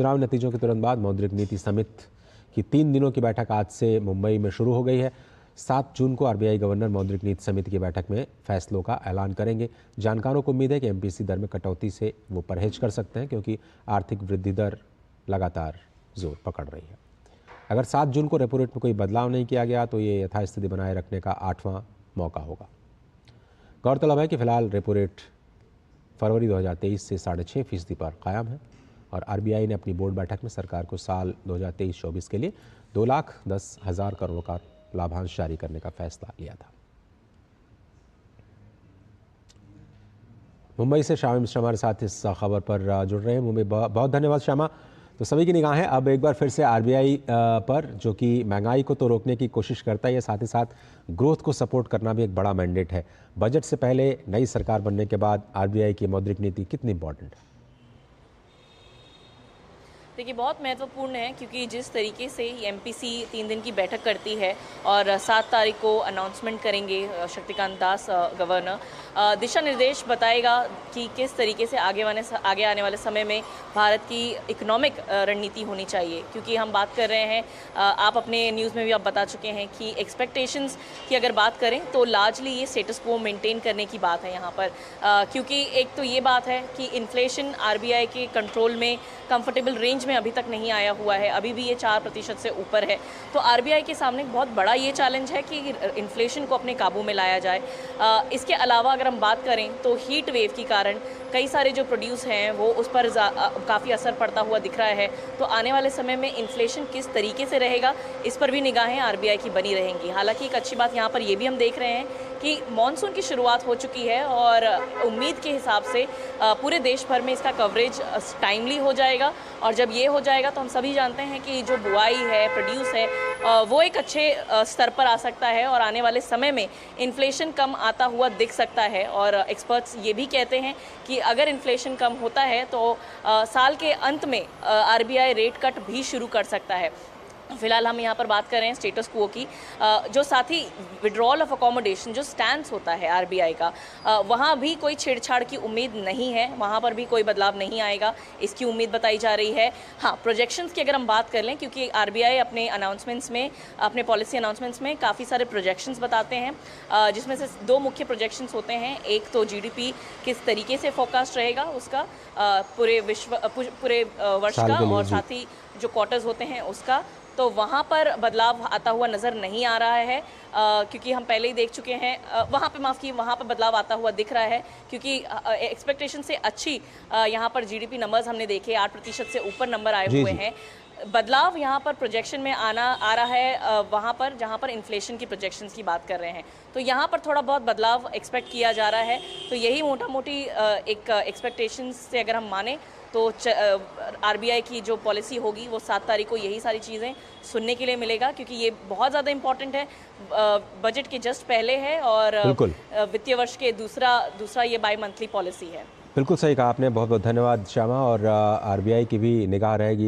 चुनाव नतीजों के तुरंत बाद मौद्रिक नीति समिति की 3 दिनों की बैठक आज से मुंबई में शुरू हो गई है। 7 जून को आरबीआई गवर्नर मौद्रिक नीति समिति की बैठक में फैसलों का ऐलान करेंगे। जानकारों को उम्मीद है कि एमपीसी दर में कटौती से वो परहेज कर सकते हैं, क्योंकि आर्थिक वृद्धि दर लगातार जोर पकड़ रही है। अगर 7 जून को रेपो रेट में कोई बदलाव नहीं किया गया तो ये यथास्थिति बनाए रखने का 8वां मौका होगा। गौरतलब है कि फिलहाल रेपो रेट फरवरी 2023 से 6.5% पर कायम है और आरबीआई ने अपनी बोर्ड बैठक में सरकार को साल 2023-24 के लिए 2,10,000 करोड़ का लाभांश जारी करने का फैसला लिया था। मुंबई से श्यामा मिश्रा हमारे साथ इस खबर पर जुड़ रहे हैं। मुंबई, बहुत धन्यवाद श्यामा। तो सभी की निगाहें अब एक बार फिर से आरबीआई पर, जो कि महंगाई को तो रोकने की कोशिश करता ही है, साथ ही साथ ग्रोथ को सपोर्ट करना भी एक बड़ा मैंडेट है। बजट से पहले नई सरकार बनने के बाद आरबीआई की मौद्रिक नीति कितनी इंपॉर्टेंट है? देखिए, बहुत महत्वपूर्ण है, क्योंकि जिस तरीके से एमपीसी 3 दिन की बैठक करती है और 7 तारीख को अनाउंसमेंट करेंगे शक्तिकांत दास गवर्नर, दिशा निर्देश बताएगा कि किस तरीके से आगे आने वाले समय में भारत की इकोनॉमिक रणनीति होनी चाहिए। क्योंकि हम बात कर रहे हैं, आप अपने न्यूज़ में भी आप बता चुके हैं कि एक्सपेक्टेशंस की अगर बात करें तो लार्जली ये स्टेटस को मेंटेन करने की बात है यहाँ पर। क्योंकि एक तो ये बात है कि इन्फ्लेशन आरबीआई के कंट्रोल में कंफर्टेबल रेंज में अभी तक नहीं आया हुआ है, अभी भी ये 4% से ऊपर है। तो आरबीआई के सामने बहुत बड़ा ये चैलेंज है कि इन्फ्लेशन को अपने काबू में लाया जाए। इसके अलावा अगर हम बात करें तो हीट वेव के कारण कई सारे जो प्रोड्यूस हैं वो उस पर काफ़ी असर पड़ता हुआ दिख रहा है। तो आने वाले समय में इन्फ्लेशन किस तरीके से रहेगा, इस पर भी निगाहें आरबीआई की बनी रहेंगी। हालांकि एक अच्छी बात यहाँ पर ये भी हम देख रहे हैं कि मॉनसून की शुरुआत हो चुकी है और उम्मीद के हिसाब से पूरे देश भर में इसका कवरेज टाइमली हो जाएगा। और जब ये हो जाएगा तो हम सभी जानते हैं कि जो बुआई है, प्रोड्यूस है, वो एक अच्छे स्तर पर आ सकता है और आने वाले समय में इन्फ्लेशन कम आता हुआ दिख सकता है। और एक्सपर्ट्स ये भी कहते हैं कि अगर इन्फ्लेशन कम होता है तो साल के अंत में आरबीआई रेट कट भी शुरू कर सकता है। फिलहाल हम यहाँ पर बात कर रहे हैं स्टेटस क्वो की, जो साथ ही विड्रॉल ऑफ अकोमोडेशन जो स्टैंस होता है आरबीआई का, वहाँ भी कोई छेड़छाड़ की उम्मीद नहीं है, वहाँ पर भी कोई बदलाव नहीं आएगा, इसकी उम्मीद बताई जा रही है। हाँ, प्रोजेक्शंस की अगर हम बात कर लें, क्योंकि आरबीआई अपने अनाउंसमेंट्स में, अपने पॉलिसी अनाउंसमेंट्स में काफ़ी सारे प्रोजेक्शंस बताते हैं, जिसमें से 2 मुख्य प्रोजेक्शंस होते हैं। एक तो जीडीपी किस तरीके से फोरकास्ट रहेगा उसका पूरे वर्ष का, और साथ ही जो क्वार्टर्स होते हैं उसका, तो वहाँ पर बदलाव आता हुआ नज़र नहीं आ रहा है। क्योंकि हम पहले ही देख चुके हैं, वहाँ पर बदलाव आता हुआ दिख रहा है, क्योंकि एक्सपेक्टेशन से अच्छी यहाँ पर जीडीपी नंबर्स हमने देखे, 8% से ऊपर नंबर आए हुए हैं। बदलाव यहाँ पर प्रोजेक्शन में आ रहा है वहाँ पर जहाँ पर इन्फ्लेशन की प्रोजेक्शंस की बात कर रहे हैं, तो यहाँ पर थोड़ा बहुत बदलाव एक्सपेक्ट किया जा रहा है। तो यही मोटा मोटी एक एक्सपेक्टेशंस से अगर हम माने तो आरबीआई की जो पॉलिसी होगी वो 7 तारीख को यही सारी चीज़ें सुनने के लिए मिलेगा, क्योंकि ये बहुत ज़्यादा इम्पॉर्टेंट है। बजट के जस्ट पहले है और वित्तीय वर्ष के दूसरा ये बाई मंथली पॉलिसी है। बिल्कुल सही कहा आपने। बहुत बहुत धन्यवाद श्यामा। और आरबीआई की भी निगाह रहेगी